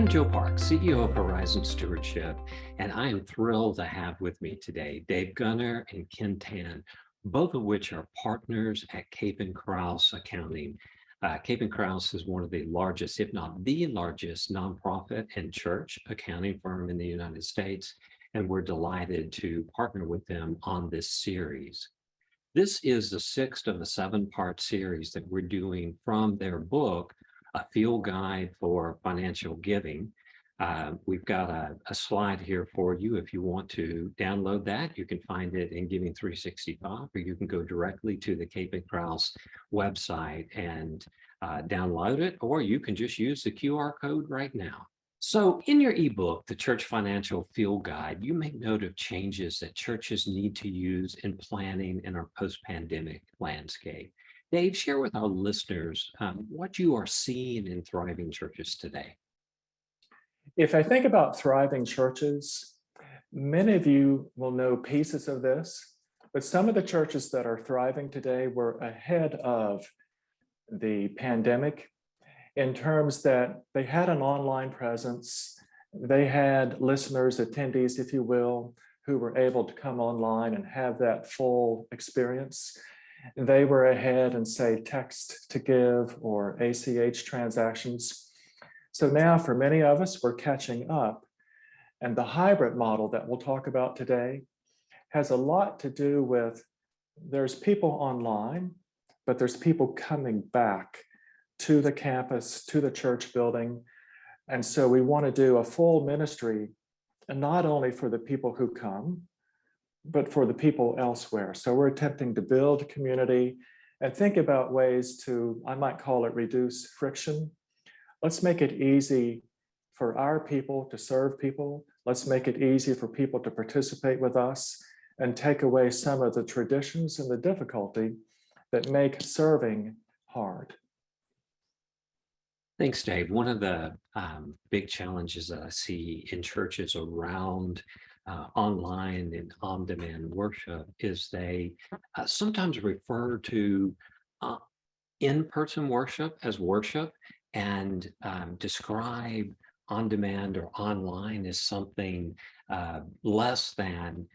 I'm Joe Park, CEO of Horizon Stewardship, and I am thrilled to have with me today Dave Gunner and Ken Tan, both of which are partners at Cape and Krause Accounting. Cape and Krause is one of the largest, if not the largest, nonprofit and church accounting firm in the United States, and we're delighted to partner with them on this series. This is the sixth of a seven-part series that we're doing from their book, A Field Guide for Financial Giving. We've got a slide here for you. If you want to download that, you can find it in Giving 365, or you can go directly to the Cape and Krause website and download it, or you can just use the QR code right now. So in your ebook, The Church Financial Field Guide, you make note of changes that churches need to use in planning in our post-pandemic landscape. Dave, share with our listeners what you are seeing in thriving churches today. If I think about thriving churches, many of you will know pieces of this, but some of the churches that are thriving today were ahead of the pandemic in terms that they had an online presence, they had listeners, attendees, if you will, who were able to come online and have that full experience. They were ahead in, say, text to give or ACH transactions. So now for many of us, we're catching up. And the hybrid model that we'll talk about today has a lot to do with there's people online, but there's people coming back to the campus, to the church building. And so we want to do a full ministry, and not only for the people who come, but for the people elsewhere. So we're attempting to build community and think about ways to, I might call it, reduce friction. Let's make it easy for our people to serve people. Let's make it easy for people to participate with us and take away some of the traditions and the difficulty that make serving hard. Thanks, Dave. One of the big challenges that I see in churches around online and on-demand worship is they sometimes refer to in-person worship as worship and describe on-demand or online as something less than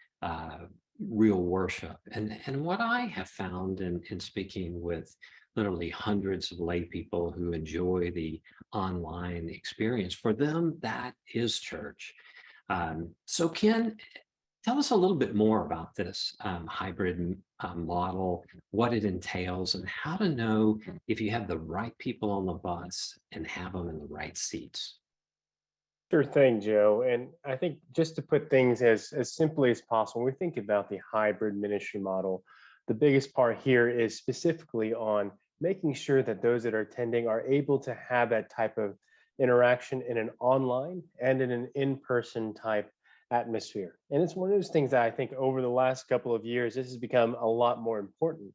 real worship. And what I have found in speaking with literally hundreds of lay people who enjoy the online experience, for them, that is church. So Ken, tell us a little bit more about this hybrid model, what it entails, and how to know if you have the right people on the bus and have them in the right seats. Sure thing, Joe. And I think just to put things as simply as possible, when we think about the hybrid ministry model, the biggest part here is specifically on making sure that those that are attending are able to have that type of interaction in an online and in an in-person type atmosphere. And it's one of those things that I think over the last couple of years, this has become a lot more important.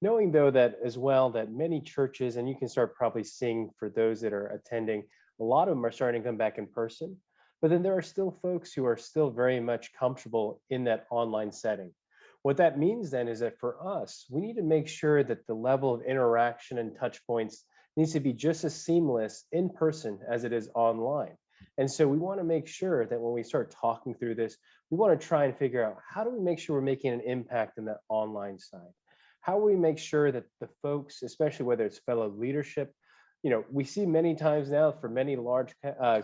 Knowing though that as well, that many churches, and you can start probably seeing for those that are attending, a lot of them are starting to come back in person, but then there are still folks who are still very much comfortable in that online setting. What that means then is that for us, we need to make sure that the level of interaction and touch points needs to be just as seamless in person as it is online. And so we want to make sure that when we start talking through this, we want to try and figure out how do we make sure we're making an impact in that online side? How do we make sure that the folks, especially whether it's fellow leadership, we see many times now for many large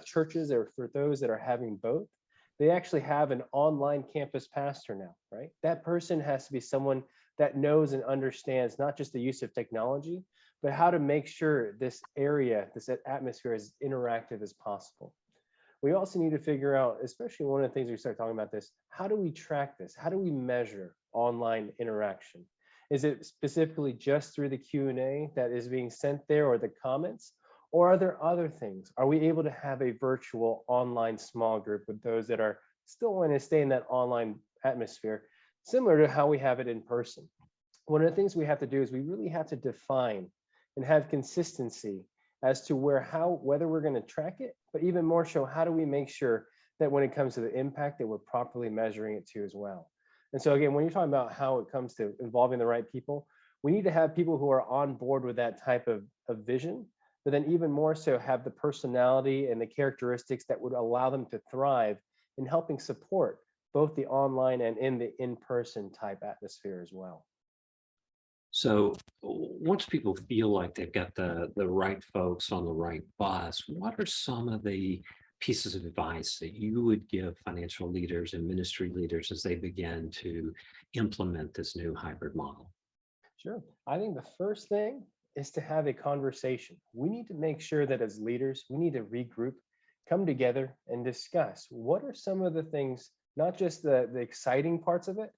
churches or for those that are having both, they actually have an online campus pastor now, right? That person has to be someone that knows and understands not just the use of technology, but how to make sure this area, this atmosphere is interactive as possible. We also need to figure out, especially one of the things we start talking about this, how do we track this? How do we measure online interaction? Is it specifically just through the Q&A that is being sent there or the comments? Or are there other things? Are we able to have a virtual online small group with those that are still wanting to stay in that online atmosphere, similar to how we have it in person? One of the things we have to do is we really have to define and have consistency as to whether we're going to track it, but even more so, how do we make sure that when it comes to the impact that we're properly measuring it to as well? And so again, when you're talking about how it comes to involving the right people, we need to have people who are on board with that type of vision but then even more so have the personality and the characteristics that would allow them to thrive in helping support both the online and in the in-person type atmosphere as well. So once people feel like they've got the right folks on the right bus, what are some of the pieces of advice that you would give financial leaders and ministry leaders as they begin to implement this new hybrid model? Sure. I think the first thing is to have a conversation. We need to make sure that as leaders, we need to regroup, come together and discuss what are some of the things, not just the exciting parts of it,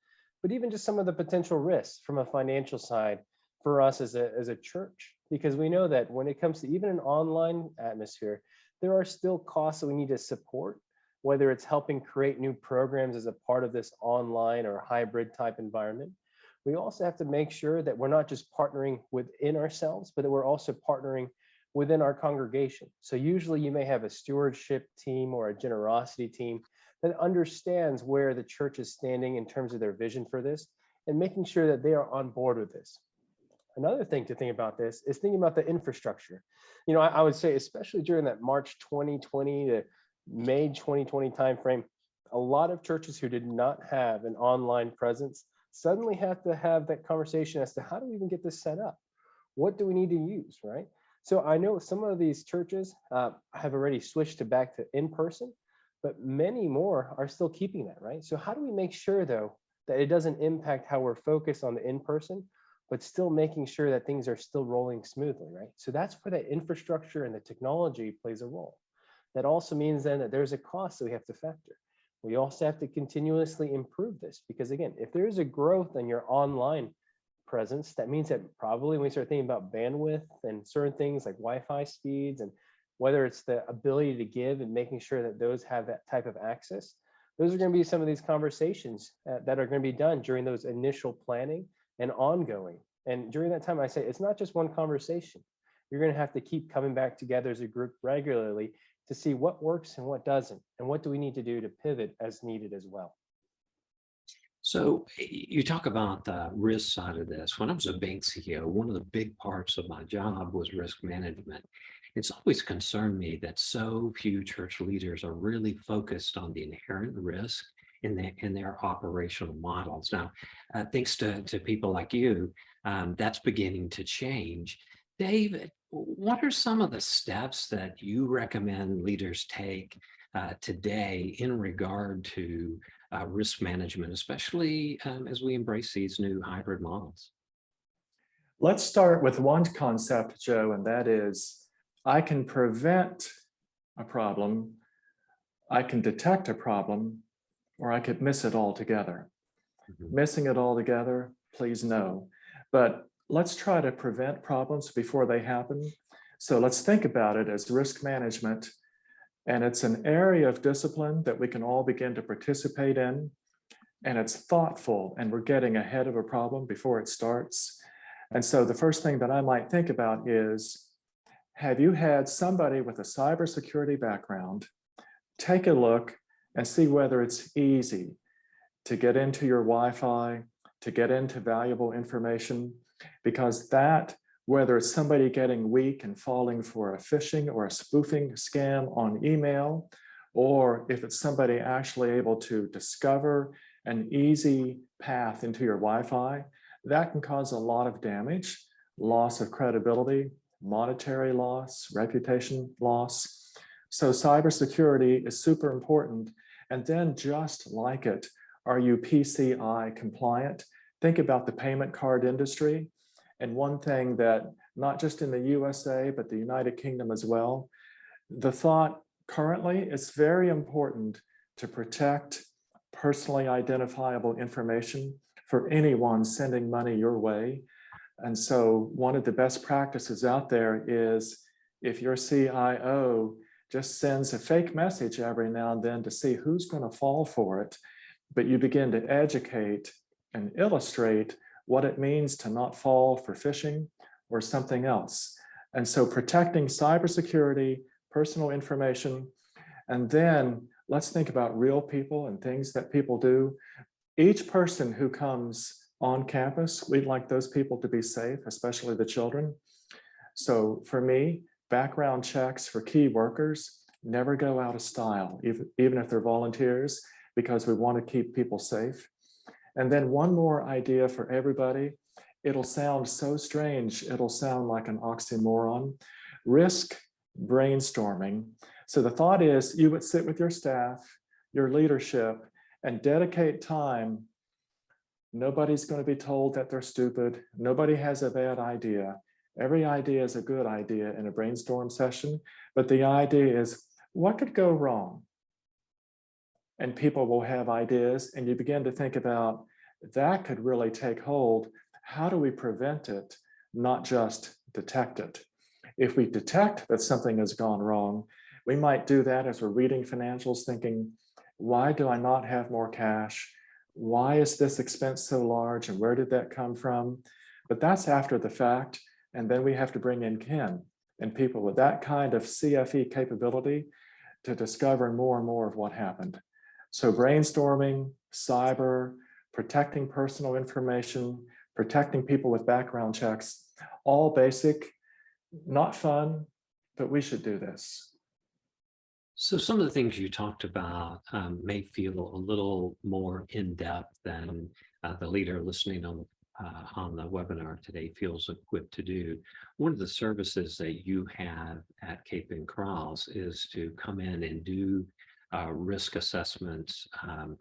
but even just some of the potential risks from a financial side for us as a church. Because we know that when it comes to even an online atmosphere, there are still costs that we need to support, whether it's helping create new programs as a part of this online or hybrid type environment. We also have to make sure that we're not just partnering within ourselves, but that we're also partnering within our congregation. So usually you may have a stewardship team or a generosity team that understands where the church is standing in terms of their vision for this and making sure that they are on board with this. Another thing to think about this is thinking about the infrastructure. I would say, especially during that March 2020 to May 2020 timeframe, a lot of churches who did not have an online presence suddenly have to have that conversation as to how do we even get this set up? What do we need to use, right? So I know some of these churches have already switched back to in-person, but many more are still keeping that, right? So how do we make sure, though, that it doesn't impact how we're focused on the in-person, but still making sure that things are still rolling smoothly, right? So that's where the infrastructure and the technology plays a role. That also means then that there's a cost that we have to factor. We also have to continuously improve this because, again, if there's a growth in your online presence, that means that probably when we start thinking about bandwidth and certain things like Wi-Fi speeds and whether it's the ability to give and making sure that those have that type of access, those are going to be some of these conversations that are going to be done during those initial planning and ongoing. And during that time, I say it's not just one conversation. You're going to have to keep coming back together as a group regularly to see what works and what doesn't, and what do we need to do to pivot as needed as well. So you talk about the risk side of this. When I was a bank CEO, one of the big parts of my job was risk management. It's always concerned me that so few church leaders are really focused on the inherent risk in their operational models. Now, thanks to people like you, that's beginning to change. David, what are some of the steps that you recommend leaders take today in regard to risk management, especially as we embrace these new hybrid models? Let's start with one concept, Joe, and that is I can prevent a problem, I can detect a problem, or I could miss it altogether. Mm-hmm. Missing it altogether, please no. But let's try to prevent problems before they happen. So let's think about it as risk management. And it's an area of discipline that we can all begin to participate in. And it's thoughtful, and we're getting ahead of a problem before it starts. And so the first thing that I might think about is, have you had somebody with a cybersecurity background take a look and see whether it's easy to get into your Wi-Fi, to get into valuable information? Because that, whether it's somebody getting weak and falling for a phishing or a spoofing scam on email, or if it's somebody actually able to discover an easy path into your Wi-Fi, that can cause a lot of damage, loss of credibility, monetary loss, reputation loss. So cybersecurity is super important. And then just like it, are you PCI compliant? Think about the payment card industry. And one thing that, not just in the USA, but the United Kingdom as well, the thought currently is very important to protect personally identifiable information for anyone sending money your way. And so one of the best practices out there is if your CIO just sends a fake message every now and then to see who's going to fall for it, but you begin to educate and illustrate what it means to not fall for phishing or something else. And so protecting cybersecurity, personal information, and then let's think about real people and things that people do. Each person who comes on campus, we'd like those people to be safe, especially the children. So for me, Background checks for key workers never go out of style, even if they're volunteers, because we want to keep people safe. And then one more idea for everybody. It'll sound so strange. It'll sound like an oxymoron. Risk brainstorming. So the thought is you would sit with your staff, your leadership, and dedicate time. Nobody's going to be told that they're stupid. Nobody has a bad idea. Every idea is a good idea in a brainstorm session, but the idea is what could go wrong? And people will have ideas, and you begin to think about that could really take hold. How do we prevent it, not just detect it? If we detect that something has gone wrong, we might do that as we're reading financials, thinking, why do I not have more cash? Why is this expense so large, and where did that come from? But that's after the fact, and then we have to bring in Ken and people with that kind of CFE capability to discover more and more of what happened. So brainstorming, cyber, protecting personal information, protecting people with background checks, all basic, not fun, but we should do this. So some of the things you talked about may feel a little more in-depth than the leader listening on the webinar today feels equipped to do. One of the services that you have at Cape and Crowes is to come in and do risk assessments.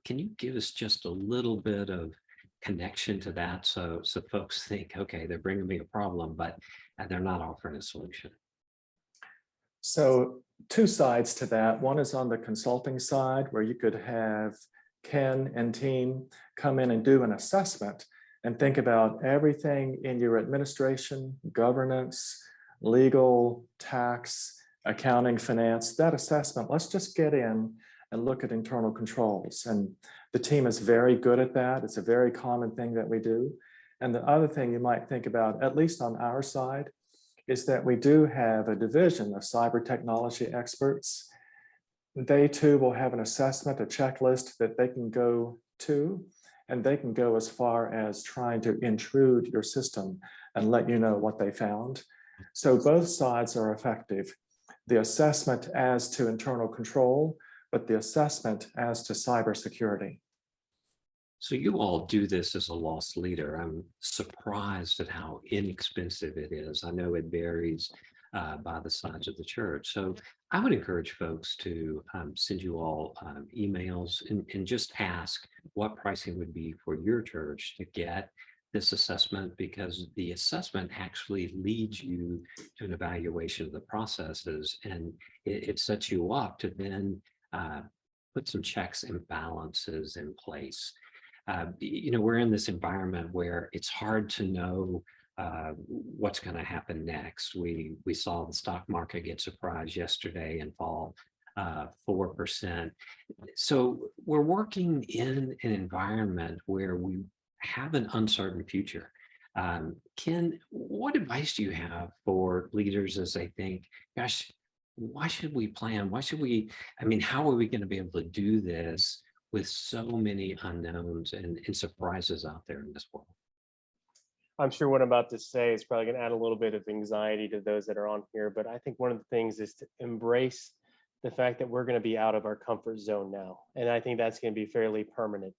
Can you give us just a little bit of connection to that so folks think, okay, they're bringing me a problem, but they're not offering a solution? So two sides to that. One is on the consulting side, where you could have Ken and team come in and do an assessment and think about everything in your administration, governance, legal, tax, accounting, finance, that assessment. Let's just get in and look at internal controls. And the team is very good at that. It's a very common thing that we do. And the other thing you might think about, at least on our side, is that we do have a division of cyber technology experts. They too will have an assessment, a checklist that they can go to, and they can go as far as trying to intrude your system and let you know what they found. So both sides are effective. The assessment as to internal control, but the assessment as to cybersecurity. So you all do this as a loss leader. I'm surprised at how inexpensive it is. I know it varies by the size of the church. So I would encourage folks to send you all emails and just ask what pricing would be for your church to get this assessment, because the assessment actually leads you to an evaluation of the processes, and it sets you up to then put some checks and balances in place. We're in this environment where it's hard to know what's going to happen next. We saw the stock market get surprised yesterday and fall 4%. So we're working in an environment where we have an uncertain future. Ken, what advice do you have for leaders as they think, gosh, why should we plan? How are we going to be able to do this with so many unknowns and surprises out there in this world? I'm sure what I'm about to say is probably going to add a little bit of anxiety to those that are on here, but I think one of the things is to embrace the fact that we're going to be out of our comfort zone now. And I think that's going to be fairly permanent.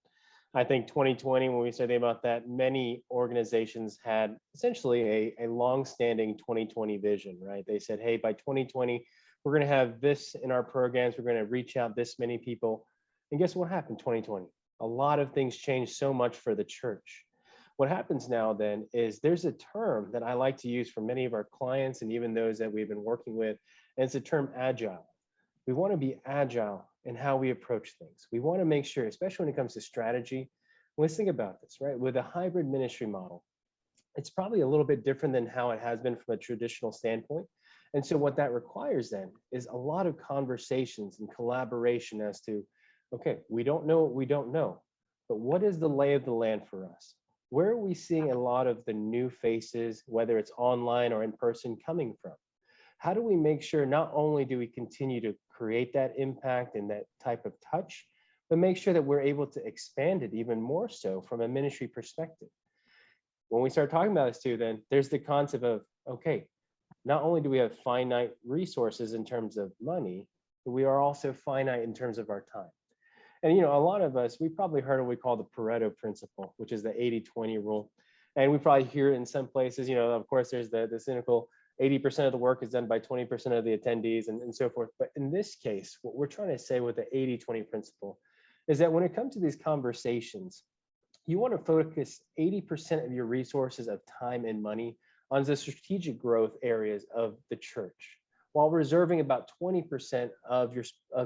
I think 2020, when we studied about that, many organizations had essentially a long-standing 2020 vision, right? They said, hey, by 2020, we're going to have this in our programs. We're going to reach out this many people. And guess what happened 2020? A lot of things changed so much for the church. What happens now then is there's a term that I like to use for many of our clients and even those that we've been working with, and it's the term agile. We want to be agile in how we approach things. We want to make sure, especially when it comes to strategy, let's think about this, right? With a hybrid ministry model, it's probably a little bit different than how it has been from a traditional standpoint. And so what that requires then is a lot of conversations and collaboration as to, okay, we don't know what we don't know, but what is the lay of the land for us? Where are we seeing a lot of the new faces, whether it's online or in person, coming from? How do we make sure not only do we continue to create that impact and that type of touch, but make sure that we're able to expand it even more so from a ministry perspective? When we start talking about this too, then there's the concept of, okay, not only do we have finite resources in terms of money, but we are also finite in terms of our time. And a lot of us, we probably heard what we call the Pareto Principle, which is the 80-20 rule. And we probably hear it in some places. Of course, there's the cynical 80% of the work is done by 20% of the attendees and so forth. But in this case, what we're trying to say with the 80-20 principle is that when it comes to these conversations, you want to focus 80% of your resources of time and money on the strategic growth areas of the church, while reserving about 20% of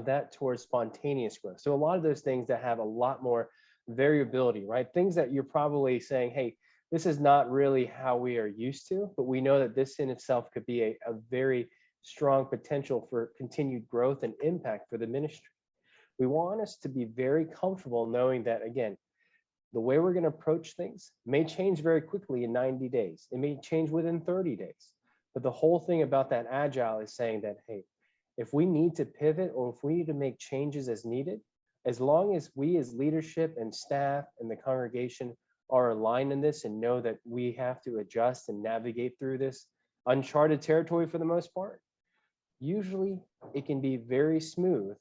that towards spontaneous growth. So a lot of those things that have a lot more variability, right? Things that you're probably saying, hey, this is not really how we are used to, but we know that this in itself could be a very strong potential for continued growth and impact for the ministry. We want us to be very comfortable knowing that, again, the way we're going to approach things may change very quickly in 90 days. It may change within 30 days. But the whole thing about that agile is saying that, hey, if we need to pivot or if we need to make changes as needed, as long as we as leadership and staff and the congregation are aligned in this and know that we have to adjust and navigate through this uncharted territory for the most part, usually it can be very smooth,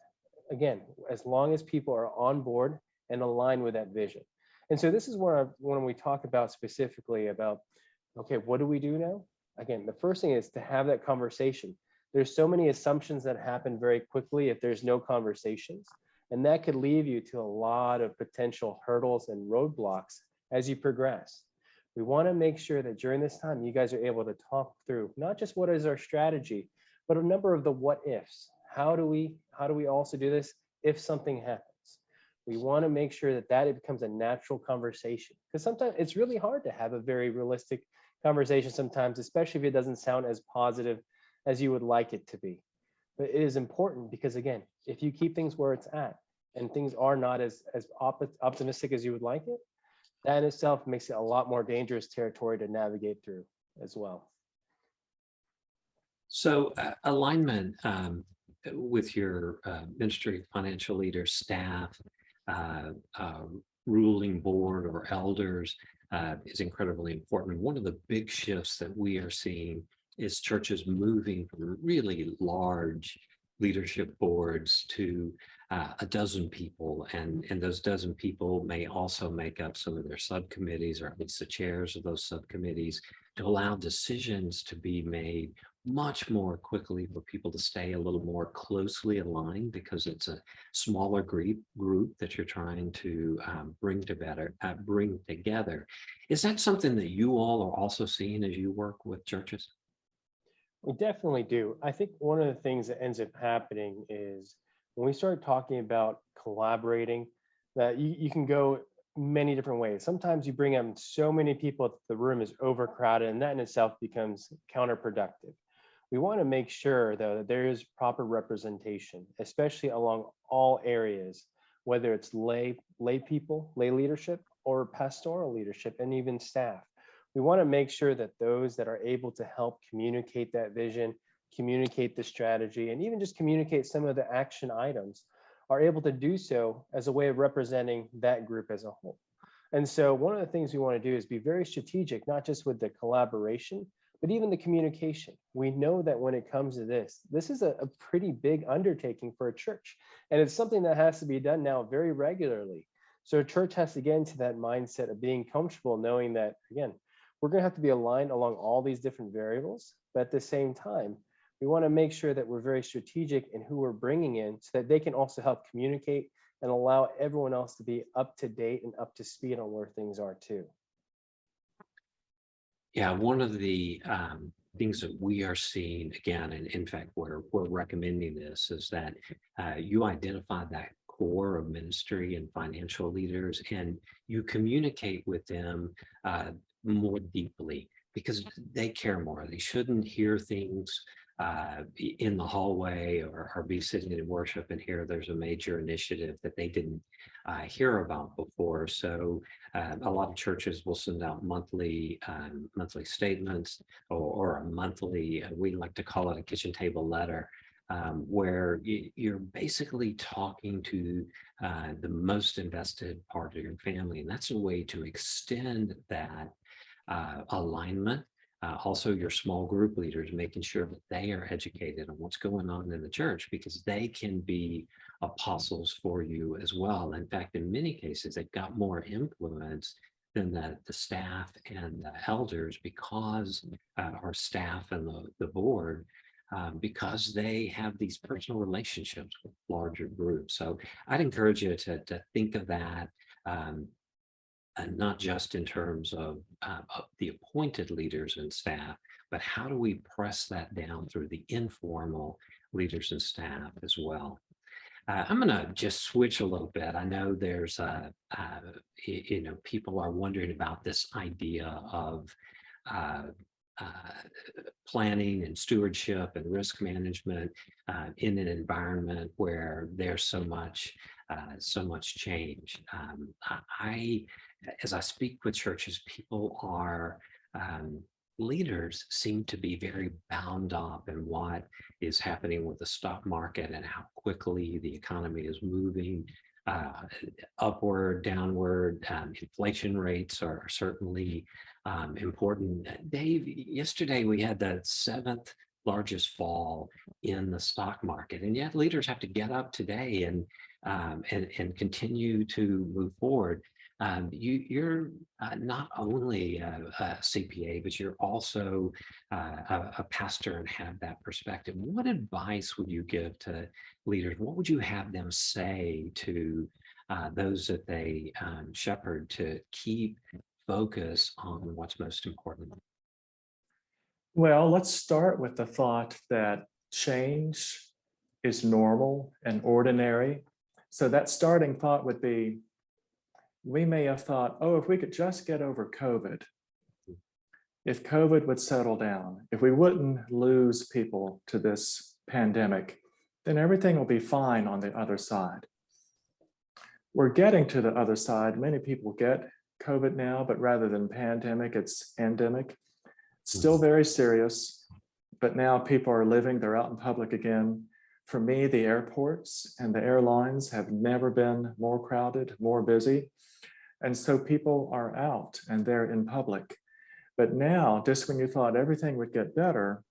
again, as long as people are on board and aligned with that vision. And so this is when we talk about specifically about, okay, what do we do now? Again, the first thing is to have that conversation. There's so many assumptions that happen very quickly if there's no conversations, and that could leave you to a lot of potential hurdles and roadblocks as you progress. We want to make sure that during this time, you guys are able to talk through not just what is our strategy, but a number of the what ifs. How do we also do this if something happens? We want to make sure that it becomes a natural conversation, because sometimes it's really hard to have a very realistic conversation sometimes, especially if it doesn't sound as positive as you would like it to be. But it is important because, again, if you keep things where it's at and things are not as optimistic as you would like it, that in itself makes it a lot more dangerous territory to navigate through as well. So alignment with your ministry, financial leaders, staff, ruling board or elders is incredibly important. One of the big shifts that we are seeing is churches moving from really large leadership boards to a dozen people, and those dozen people may also make up some of their subcommittees, or at least the chairs of those subcommittees, to allow decisions to be made much more quickly, for people to stay a little more closely aligned, because it's a smaller group that you're trying to bring together. Is that something that you all are also seeing as you work with churches? We definitely do. I think one of the things that ends up happening is when we start talking about collaborating, that you can go many different ways. Sometimes you bring in so many people that the room is overcrowded, and that in itself becomes counterproductive. We want to make sure, though, that there is proper representation, especially along all areas, whether it's lay people, lay leadership, or pastoral leadership, and even staff. We want to make sure that those that are able to help communicate that vision, communicate the strategy, and even just communicate some of the action items are able to do so as a way of representing that group as a whole. And so one of the things we want to do is be very strategic, not just with the collaboration, but even the communication. We know that when it comes to this is a pretty big undertaking for a church. And it's something that has to be done now very regularly. So a church has to get into that mindset of being comfortable knowing that, again, we're going to have to be aligned along all these different variables. But at the same time, we want to make sure that we're very strategic in who we're bringing in, so that they can also help communicate and allow everyone else to be up to date and up to speed on where things are too. Yeah, one of the things that we are seeing, again, and in fact, we're recommending this, is that you identify that core of ministry and financial leaders, and you communicate with them more deeply, because they care more. They shouldn't hear things in the hallway or be sitting in worship and hear there's a major initiative that they didn't hear about before. So a lot of churches will send out monthly statements, or a monthly, we like to call it a kitchen table letter, where you're basically talking to the most invested part of your family. And that's a way to extend that alignment Also your small group leaders, making sure that they are educated on what's going on in the church, because they can be apostles for you as well. In fact, in many cases, they've got more influence than the staff and the elders, because our staff and the board, because they have these personal relationships with larger groups. So I'd encourage you to think of that, and not just in terms of the appointed leaders and staff, but how do we press that down through the informal leaders and staff as well? I'm going to just switch a little bit. I know there's, people are wondering about this idea of uh, planning and stewardship and risk management in an environment where there's so much change. As I speak with churches, people are leaders seem to be very bound up in what is happening with the stock market and how quickly the economy is moving upward, downward. Inflation rates are certainly important. Dave, yesterday we had the seventh largest fall in the stock market, and yet leaders have to get up today and continue to move forward. You're not only a CPA, but you're also a pastor and have that perspective. What advice would you give to leaders? What would you have them say to those that they shepherd to keep focus on what's most important? Well, let's start with the thought that change is normal and ordinary. So that starting thought would be, we may have thought, oh, if we could just get over COVID, if COVID would settle down, if we wouldn't lose people to this pandemic, then everything will be fine on the other side. We're getting to the other side. Many people get COVID now, but rather than pandemic, it's endemic. Still very serious, but now people are living, they're out in public again. For me, the airports and the airlines have never been more crowded, more busy. And so people are out and they're in public. But now, just when you thought everything would get better,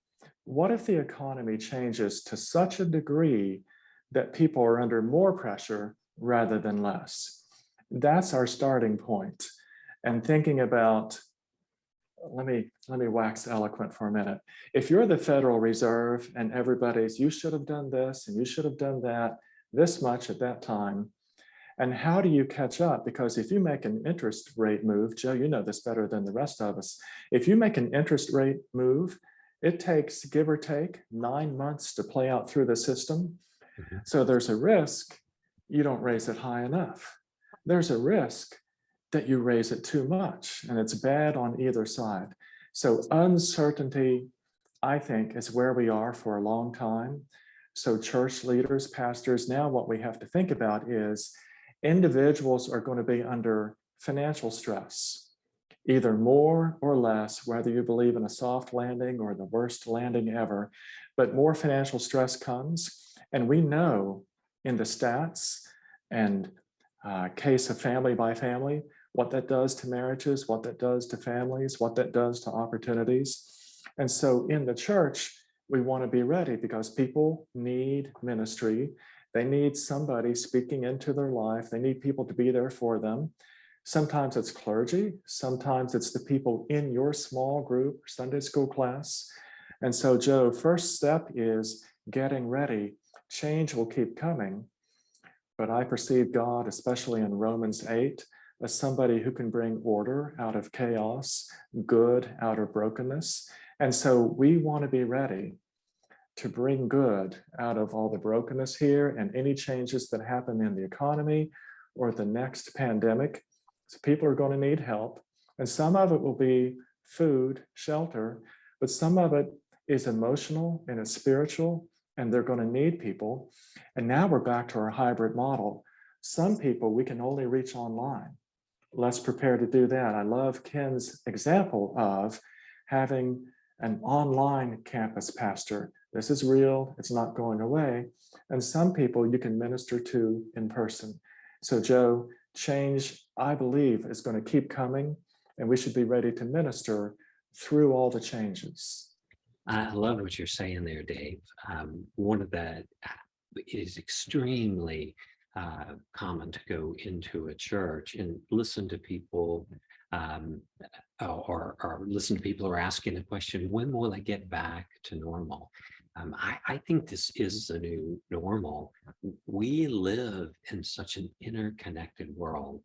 what if the economy changes to such a degree that people are under more pressure rather than less? That's our starting point. And thinking about, let me wax eloquent for a minute. If you're the Federal Reserve and everybody's, you should have done this and you should have done that, this much at that time, and how do you catch up? Because if you make an interest rate move, Joe, you know this better than the rest of us. If you make an interest rate move, it takes, give or take, 9 months to play out through the system. So there's a risk you don't raise it high enough. There's a risk that you raise it too much, and it's bad on either side. So uncertainty, I think, is where we are for a long time. So church leaders, pastors, now what we have to think about is individuals are going to be under financial stress, either more or less, whether you believe in a soft landing or the worst landing ever, but more financial stress comes. And we know in the stats and case of family by family, what that does to marriages, what that does to families, what that does to opportunities. And so in the church, we want to be ready because people need ministry. They need somebody speaking into their life. They need people to be there for them. Sometimes it's clergy. Sometimes it's the people in your small group, Sunday school class. And so, Joe, first step is getting ready. Change will keep coming. But I perceive God, especially in Romans 8, as somebody who can bring order out of chaos, good out of brokenness. And so we want to be ready to bring good out of all the brokenness here and any changes that happen in the economy or the next pandemic. So people are going to need help. And some of it will be food, shelter, but some of it is emotional and it's spiritual, and they're going to need people. And now we're back to our hybrid model. Some people we can only reach online. Let's prepare to do that. I love Ken's example of having an online campus pastor. This is real, it's not going away. And some people you can minister to in person. So Joe, change, I believe, is going to keep coming, and we should be ready to minister through all the changes? I love what you're saying there, Dave. One of the it is extremely common to go into a church and listen to people, um, or listen to people who are asking the question, when will I get back to normal? I think this is the new normal. We live in such an interconnected world.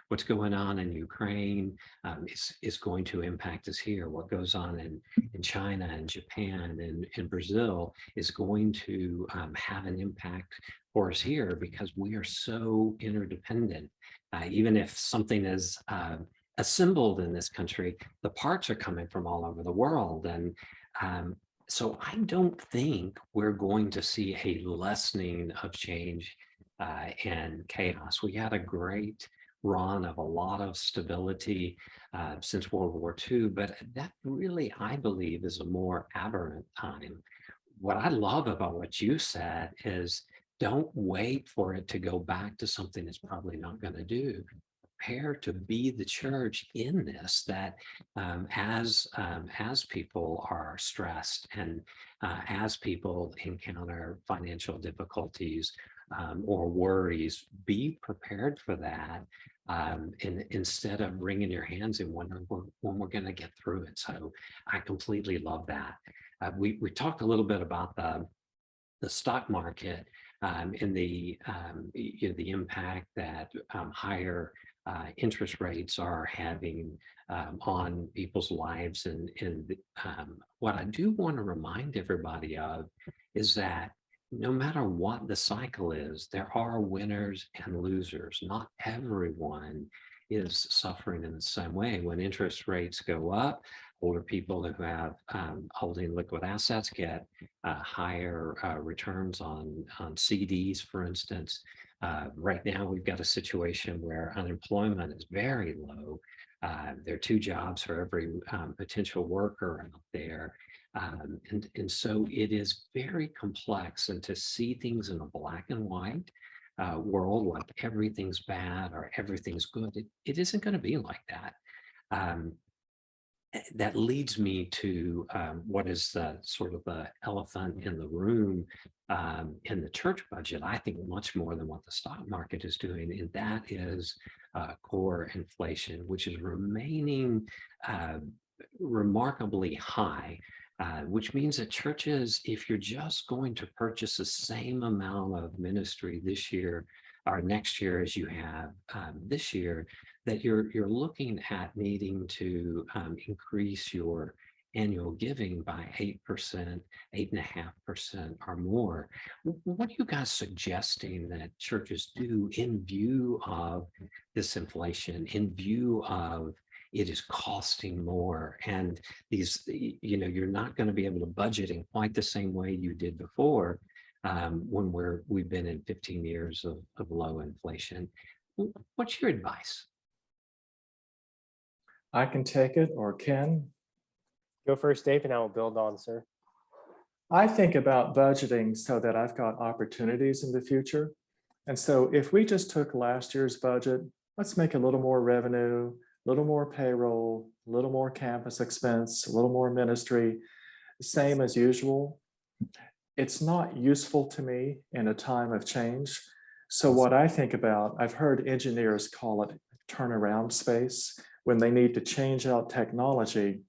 What's going on in Ukraine is going to impact us here. What goes on in China and Japan and in Brazil is going to have an impact for us here because we are so interdependent. Even if something is assembled in this country, the parts are coming from all over the world. And so I don't think we're going to see a lessening of change and chaos. We had a great run of a lot of stability since World War II, but that really, I believe, is a more aberrant time. What I love about what you said is don't wait for it to go back to something it's probably not going to do. Prepare to be the church in this, that as people are stressed and as people encounter financial difficulties or worries, be prepared for that. Instead of wringing your hands and wondering when we're going to get through it. So I completely love that. We talked a little bit about the stock market and the the impact that higher interest rates are having on people's lives. And what I do want to remind everybody of is that no matter what the cycle is, there are winners and losers. Not everyone is suffering in the same way. When interest rates go up, older people who have holding liquid assets get higher returns on CDs, for instance. Right now, we've got a situation where unemployment is very low. There are 2 jobs for every potential worker out there. And so it is very complex, and to see things in a black and white world, like everything's bad or everything's good, it isn't going to be like that. That leads me to what is the sort of the elephant in the room in the church budget, I think much more than what the stock market is doing, and that is core inflation, which is remaining remarkably high, which means that churches, if you're just going to purchase the same amount of ministry this year or next year as you have this year, that you're looking at needing to increase your annual giving by 8%, 8.5% or more. What are you guys suggesting that churches do in view of this inflation, in view of it is costing more, and these, you're not going to be able to budget in quite the same way you did before when we've been in 15 years of low inflation? What's your advice? I can take it, or Ken. Go first, Dave, and I will build on, sir. I think about budgeting so that I've got opportunities in the future. And so if we just took last year's budget, let's make a little more revenue, a little more payroll, a little more campus expense, a little more ministry, same as usual. It's not useful to me in a time of change. So what I think about, I've heard engineers call it turnaround space. When they need to change out technology,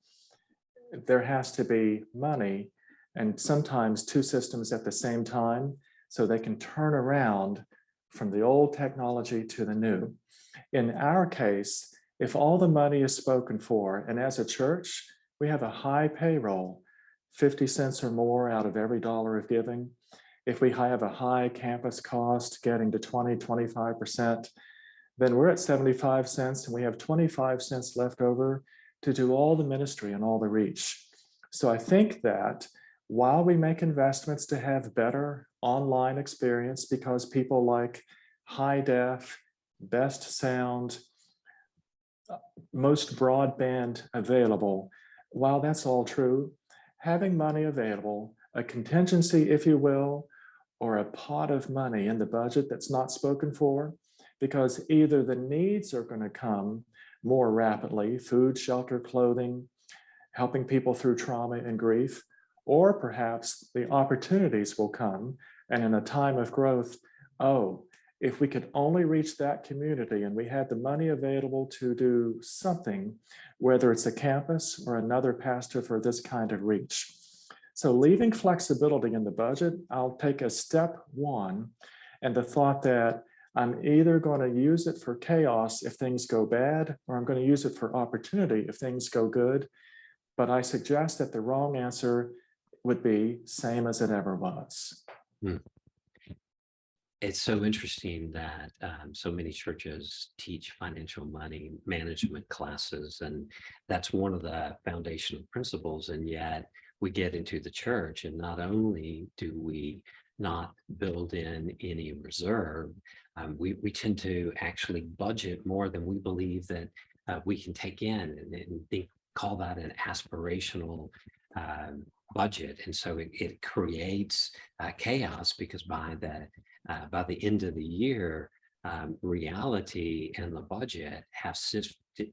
there has to be money, and sometimes 2 systems at the same time, so they can turn around from the old technology to the new. In our case, if all the money is spoken for, and as a church, we have a high payroll, 50 cents or more out of every dollar of giving. If we have a high campus cost getting to 20, 25%, then we're at 75 cents and we have 25 cents left over to do all the ministry and all the reach. So I think that while we make investments to have better online experience, because people like high def, best sound, most broadband available, while that's all true, having money available, a contingency, if you will, or a pot of money in the budget that's not spoken for, because either the needs are going to come more rapidly, food, shelter, clothing, helping people through trauma and grief, or perhaps the opportunities will come, and in a time of growth, oh, if we could only reach that community and we had the money available to do something, whether it's a campus or another pastor for this kind of reach. So leaving flexibility in the budget, I'll take a step one, and the thought that I'm either going to use it for chaos if things go bad, or I'm going to use it for opportunity if things go good. But I suggest that the wrong answer would be same as it ever was. Hmm. It's so interesting that so many churches teach financial money management classes, and that's one of the foundational principles. And yet we get into the church, and not only do we not build in any reserve, we tend to actually budget more than we believe that we can take in, and call that an aspirational budget. And so it creates chaos, because by the end of the year, reality and the budget have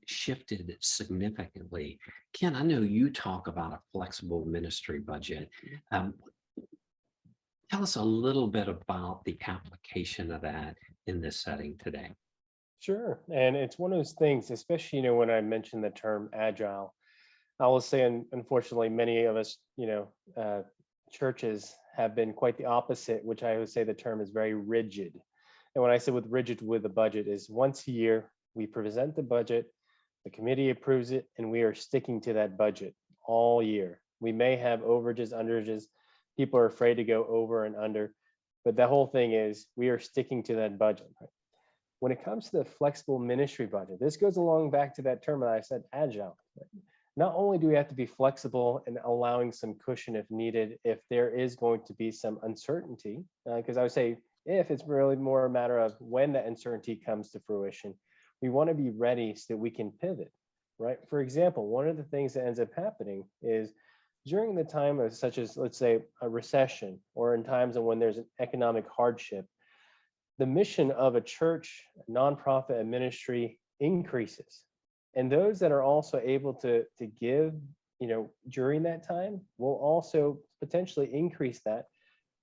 shifted significantly. Ken, I know you talk about a flexible ministry budget. Tell us a little bit about the application of that in this setting today. Sure. And it's one of those things, especially, when I mentioned the term agile, I will say, unfortunately, many of us, churches have been quite the opposite, which I would say the term is very rigid. And when I say with a budget, is once a year, we present the budget, the committee approves it, and we are sticking to that budget all year. We may have overages, underages. People are afraid to go over and under, but the whole thing is we are sticking to that budget. Right? When it comes to the flexible ministry budget, this goes along back to that term that I said, agile. Right? Not only do we have to be flexible and allowing some cushion if needed, if there is going to be some uncertainty, because I would say if it's really more a matter of when that uncertainty comes to fruition, we want to be ready so that we can pivot, right? For example, one of the things that ends up happening is during the time of such as, let's say, a recession, or in times of when there's an economic hardship, the mission of a church, a nonprofit, a ministry increases. And those that are also able to give, during that time will also potentially increase that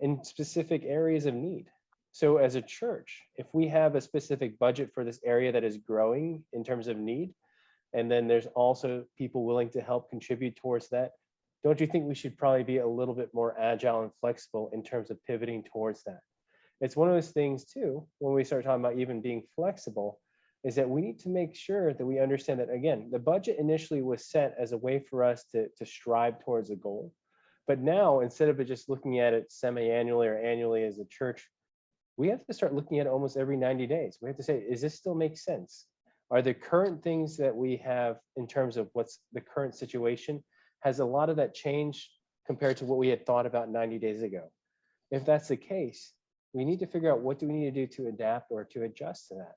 in specific areas of need. So as a church, if we have a specific budget for this area that is growing in terms of need, and then there's also people willing to help contribute towards that, don't you think we should probably be a little bit more agile and flexible in terms of pivoting towards that? It's one of those things too, when we start talking about even being flexible, is that we need to make sure that we understand that, again, the budget initially was set as a way for us to strive towards a goal. But now, instead of just looking at it semi-annually or annually as a church, we have to start looking at it almost every 90 days. We have to say, is this still make sense? Are the current things that we have in terms of what's the current situation, has a lot of that changed compared to what we had thought about 90 days ago? If that's the case, we need to figure out what do we need to do to adapt or to adjust to that.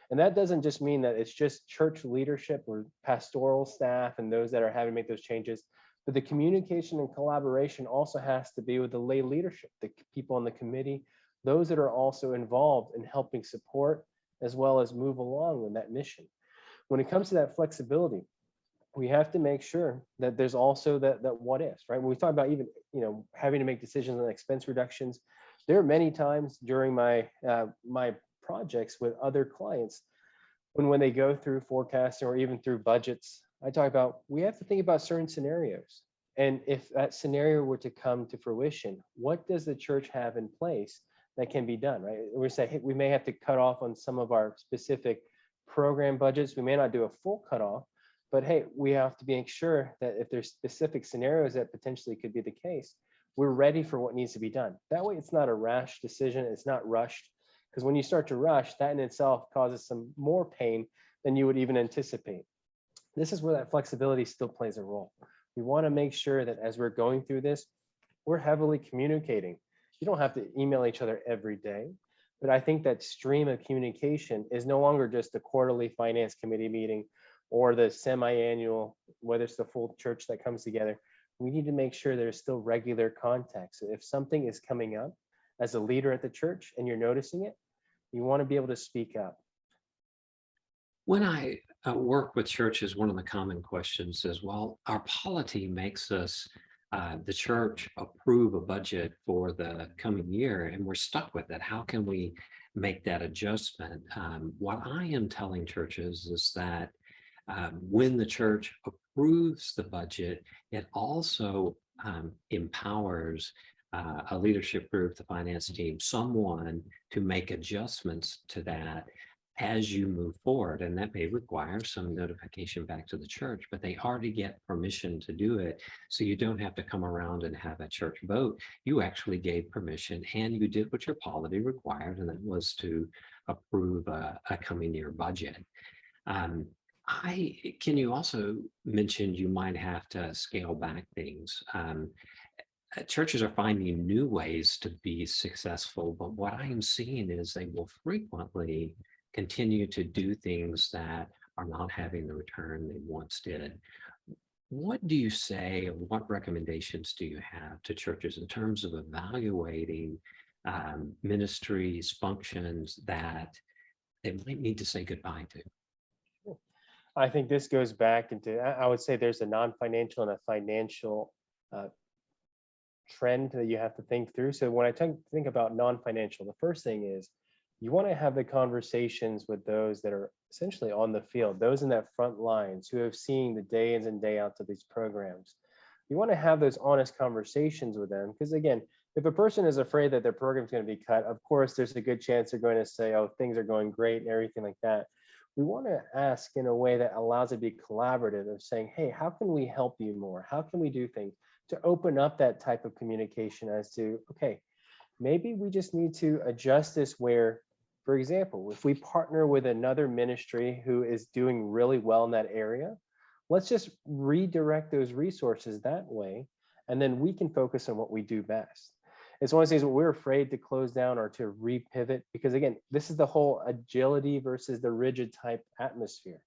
And that doesn't just mean that it's just church leadership or pastoral staff and those that are having to make those changes, but the communication and collaboration also has to be with the lay leadership, the people on the committee, those that are also involved in helping support as well as move along with that mission. When it comes to that flexibility, we have to make sure that there's also that what ifs, right? When we talk about even, having to make decisions on expense reductions, there are many times during my projects with other clients, when they go through forecasting or even through budgets, I talk about, we have to think about certain scenarios. And if that scenario were to come to fruition, what does the church have in place that can be done, right? We say, hey, we may have to cut off on some of our specific program budgets. We may not do a full cutoff, but hey, we have to make sure that if there's specific scenarios that potentially could be the case, we're ready for what needs to be done. That way, it's not a rash decision. It's not rushed. Because when you start to rush, that in itself causes some more pain than you would even anticipate. This is where that flexibility still plays a role. We want to make sure that as we're going through this, we're heavily communicating. You don't have to email each other every day, but I think that stream of communication is no longer just the quarterly finance committee meeting or the semi-annual, whether it's the full church that comes together. We need to make sure there's still regular contact. So if something is coming up as a leader at the church and you're noticing it, you want to be able to speak up. When I work with churches, one of the common questions is, well, our polity makes us, the church, approve a budget for the coming year, and we're stuck with it. How can we make that adjustment? What I am telling churches is that when the church approves the budget, it also empowers a leadership group, the finance team, someone to make adjustments to that as you move forward. And that may require some notification back to the church, but they already get permission to do it. So you don't have to come around and have a church vote. You actually gave permission and you did what your polity required, and that was to approve a coming year budget. Um, can you also mention you might have to scale back things? Churches are finding new ways to be successful, but what I am seeing is they will frequently continue to do things that are not having the return they once did. What do you say, or what recommendations do you have to churches in terms of evaluating ministries, functions that they might need to say goodbye to? I think this goes back into, I would say there's a non-financial and a financial trend that you have to think through. So when I think about non-financial, the first thing is you want to have the conversations with those that are essentially on the field, those in that front lines who have seen the day ins and day outs of these programs. You want to have those honest conversations with them, because again, if a person is afraid that their program is going to be cut, of course, there's a good chance they're going to say, oh, things are going great and everything like that. We want to ask in a way that allows it to be collaborative, of saying, hey, how can we help you more? How can we do things to open up that type of communication as to, okay, maybe we just need to adjust this where, for example, if we partner with another ministry who is doing really well in that area, let's just redirect those resources that way, and then we can focus on what we do best. It's one of those things where we're afraid to close down or to repivot, because again, this is the whole agility versus the rigid type atmosphere.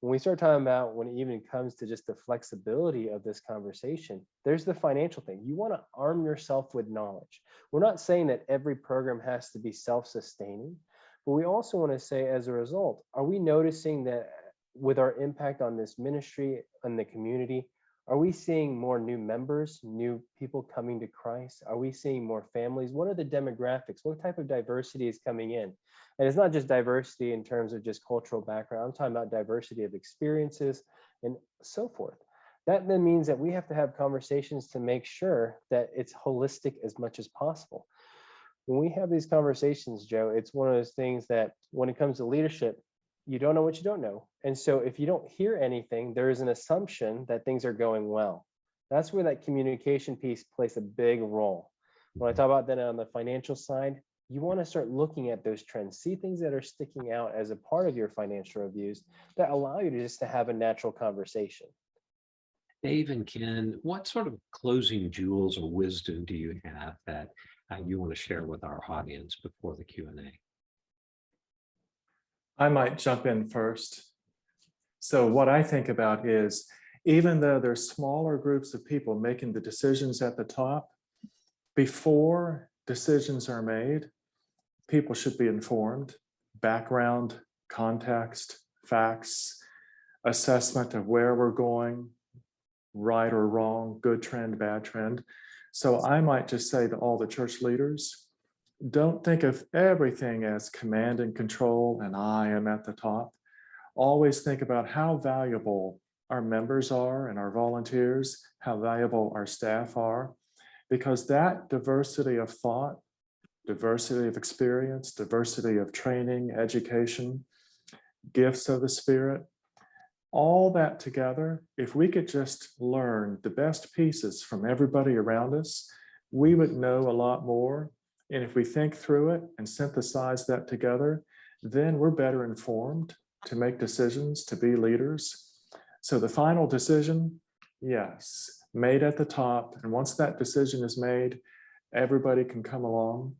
When we start talking about when it even comes to just the flexibility of this conversation, there's the financial thing. You want to arm yourself with knowledge. We're not saying that every program has to be self-sustaining, but we also want to say, as a result, are we noticing that with our impact on this ministry and the community, are we seeing more new members, new people coming to Christ? Are we seeing more families? What are the demographics? What type of diversity is coming in? And it's not just diversity in terms of just cultural background. I'm talking about diversity of experiences and so forth. That then means that we have to have conversations to make sure that it's holistic as much as possible. When we have these conversations, Joe, it's one of those things that when it comes to leadership, you don't know what you don't know. And so if you don't hear anything, there is an assumption that things are going well. That's where that communication piece plays a big role. When I talk about that on the financial side, you want to start looking at those trends, see things that are sticking out as a part of your financial reviews that allow you to just to have a natural conversation. Dave and Ken, what sort of closing jewels or wisdom do you have that you want to share with our audience before the Q&A? I might jump in first. So what I think about is, even though there's smaller groups of people making the decisions at the top, before decisions are made, people should be informed. Background, context, facts, assessment of where we're going, right or wrong, good trend, bad trend. So I might just say to all the church leaders, don't think of everything as command and control and I am at the top. Always think about how valuable our members are and our volunteers, how valuable our staff are, because that diversity of thought, diversity of experience, diversity of training, education, gifts of the Spirit, all that together, if we could just learn the best pieces from everybody around us, we would know a lot more. And if we think through it and synthesize that together, then we're better informed to make decisions, to be leaders. So the final decision, yes, made at the top. And once that decision is made, everybody can come along,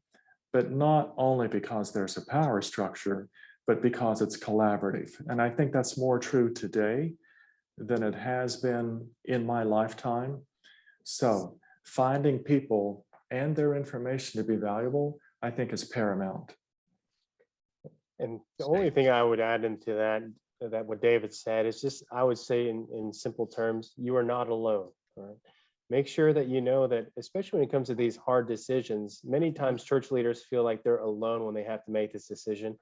but not only because there's a power structure, but because it's collaborative. And I think that's more true today than it has been in my lifetime. So finding people and their information to be valuable, I think is paramount. And the only thing I would add into that, that what David said is just, I would say in simple terms, you are not alone. All right. Make sure that you know that, especially when it comes to these hard decisions, many times church leaders feel like they're alone when they have to make this decision.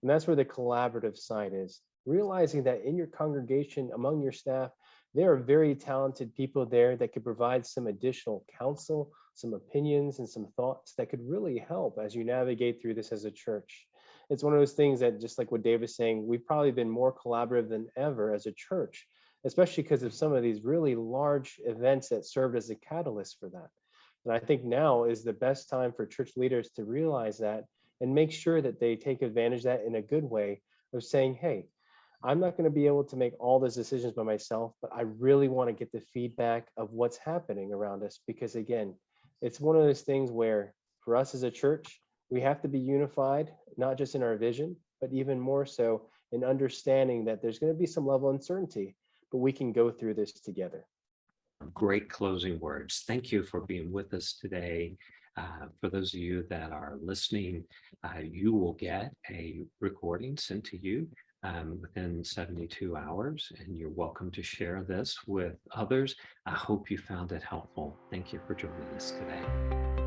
And that's where the collaborative side is. Realizing that in your congregation, among your staff, there are very talented people there that could provide some additional counsel, some opinions, and some thoughts that could really help as you navigate through this as a church. It's one of those things that, just like what Dave is saying, we've probably been more collaborative than ever as a church, especially because of some of these really large events that served as a catalyst for that. And I think now is the best time for church leaders to realize that and make sure that they take advantage of that in a good way of saying, hey, I'm not going to be able to make all those decisions by myself, but I really want to get the feedback of what's happening around us. Because again, it's one of those things where for us as a church, we have to be unified, not just in our vision, but even more so in understanding that there's going to be some level of uncertainty, but we can go through this together. Great closing words. Thank you for being with us today. For those of you that are listening, you will get a recording sent to you within 72 hours, and you're welcome to share this with others. I hope you found it helpful. Thank you for joining us today.